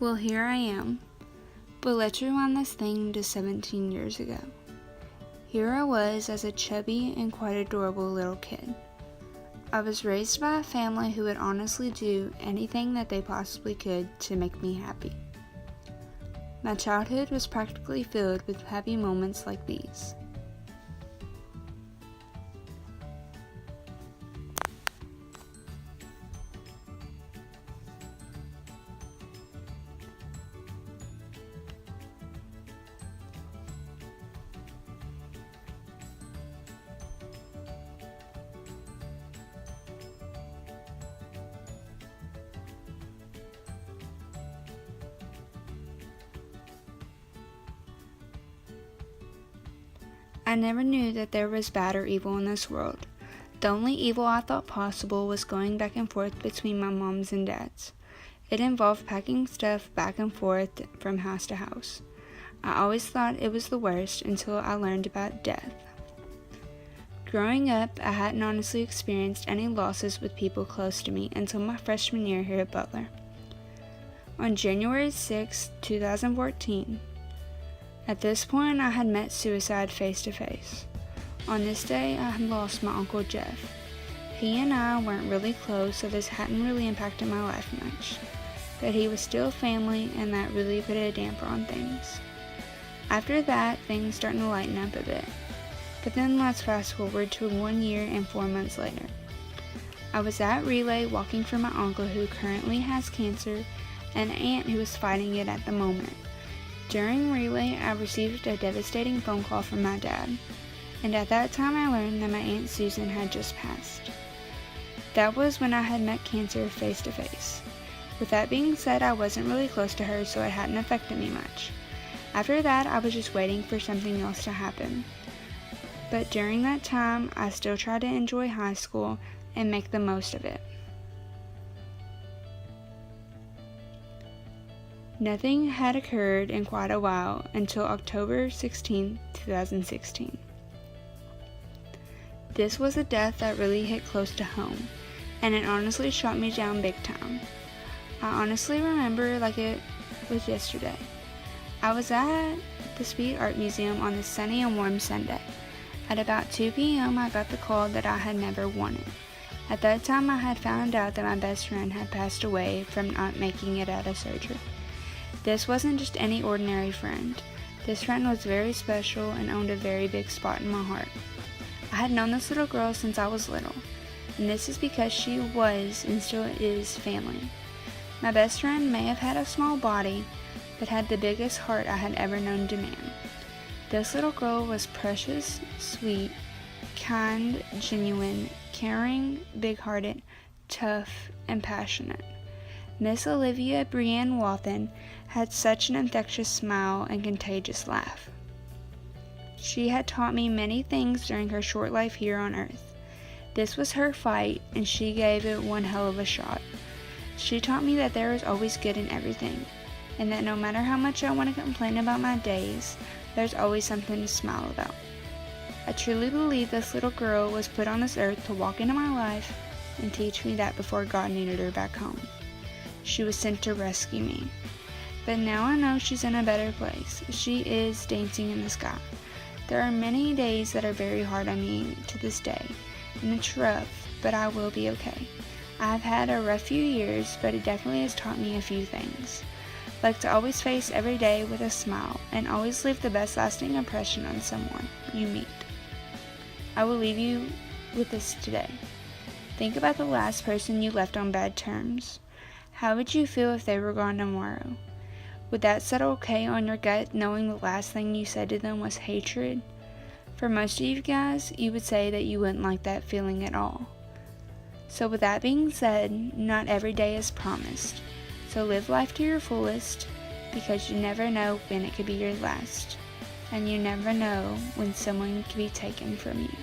Well, here I am. But let's rewind this thing to 17 years ago. Here I was as a chubby and quite adorable little kid. I was raised by a family who would honestly do anything that they possibly could to make me happy. My childhood was practically filled with happy moments like these. I never knew that there was bad or evil in this world. The only evil I thought possible was going back and forth between my mom's and dad's. It involved packing stuff back and forth from house to house. I always thought it was the worst until I learned about death. Growing up, I hadn't honestly experienced any losses with people close to me until my freshman year here at Butler. On January 6, 2014, at this point, I had met suicide face to face. On this day, I had lost my Uncle Jeff. He and I weren't really close, so this hadn't really impacted my life much. But he was still family, and that really put a damper on things. After that, things started to lighten up a bit. But then let's fast forward to 1 year and 4 months later. I was at Relay walking for my uncle who currently has cancer and an aunt who is fighting it at the moment. During Relay, I received a devastating phone call from my dad, and at that time I learned that my Aunt Susan had just passed. That was when I had met cancer face to face. With that being said, I wasn't really close to her, so it hadn't affected me much. After that, I was just waiting for something else to happen. But during that time, I still tried to enjoy high school and make the most of it. Nothing had occurred in quite a while until October 16, 2016. This was a death that really hit close to home, and it honestly shot me down big time. I honestly remember like it was yesterday. I was at the Speed Art Museum on this sunny and warm Sunday. At about 2 p.m. I got the call that I had never wanted. At that time I had found out that my best friend had passed away from not making it out of surgery. This wasn't just any ordinary friend. This friend was very special and owned a very big spot in my heart. I had known this little girl since I was little, and this is because she was and still is family. My best friend may have had a small body, but had the biggest heart I had ever known to man. This little girl was precious, sweet, kind, genuine, caring, big-hearted, tough, and passionate. Miss Olivia Brienne Wathen had such an infectious smile and contagious laugh. She had taught me many things during her short life here on earth. This was her fight, and she gave it one hell of a shot. She taught me that there is always good in everything, and that no matter how much I want to complain about my days, there's always something to smile about. I truly believe this little girl was put on this earth to walk into my life and teach me that before God needed her back home. She was sent to rescue me. But now I know she's in a better place. She is dancing in the sky. There are many days that are very hard on me to this day, and it's rough, but I will be okay. I've had a rough few years, but it definitely has taught me a few things. Like to always face every day with a smile, and always leave the best lasting impression on someone you meet. I will leave you with this today. Think about the last person you left on bad terms. How would you feel if they were gone tomorrow? Would that settle okay on your gut, knowing the last thing you said to them was hatred? For most of you guys, you would say that you wouldn't like that feeling at all. So with that being said, not every day is promised. So live life to your fullest, because you never know when it could be your last. And you never know when someone could be taken from you.